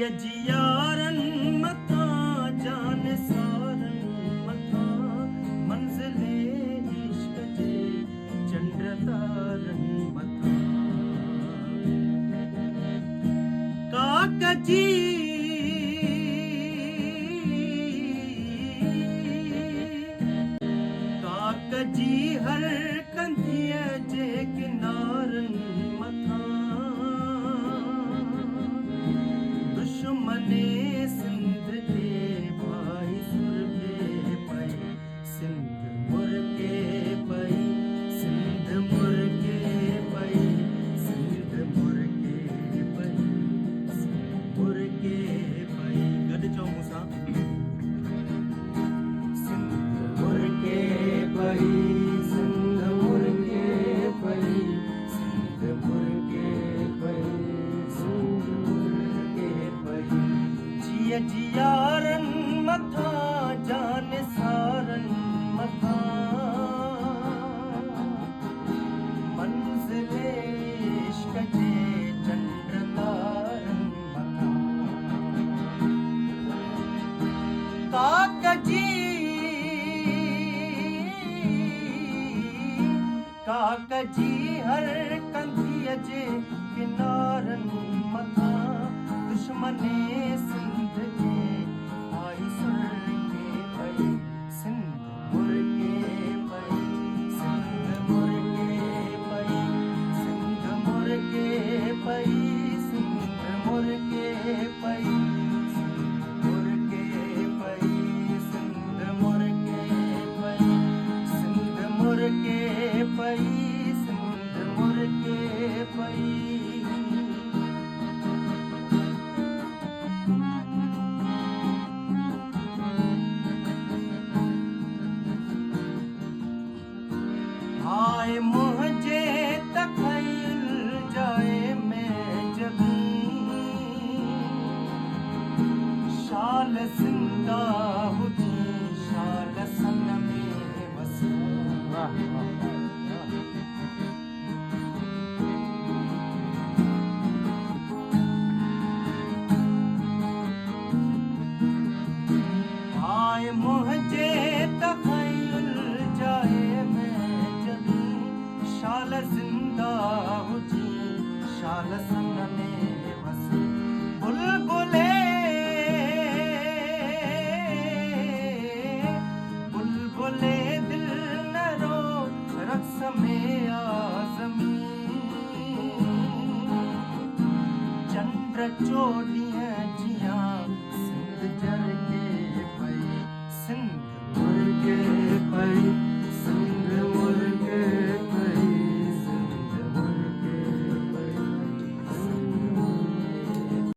जिया जियारन मथा जान सारन मथा मंजिले इश्क जे चंद्रतारन मथा काकजी काकजी हर कंधिया जे किनारन मथा दुश्मने सिंध के भाई सुर के पई सिंध मुर्गे पई सिंध मुर्गे पई सिंध मुर्गे पई सिंध मुर्गे पई गड चो मूंसां सिंध मुर्गे पई सिंध मुर्गे पई सिंध मुर्गे पई सिंध मुर्गे पई जिया जियारन मथा जान सारन मथा मंजिले इश्क जे चंद्रतारन मथा काकजी काकजी हर कंधिया जे किनारन मथा दुश्मने सिंध के आई सुर के पई सिंध मुर्गे पई सिंध मुर्गे पई सिंध मुर्गे पई सिंध मुर्गे पई सिंध मुर्गे पई सिंध मुर्गे पई सिंध मुर्गे पई सिंध मुर्गे पई हाय मुझे तखयल जाए मैं जबी शाल जिंदा हुजी शाल सन में बसी हाय मुझे तखयल जाए मैं जबी शाल जिंदा हुजी शाल सन में बसी बुलबुले बुलबुले दिल न रो रक्स में आज़मी चंद्र चोटियां जिया सिंध जर के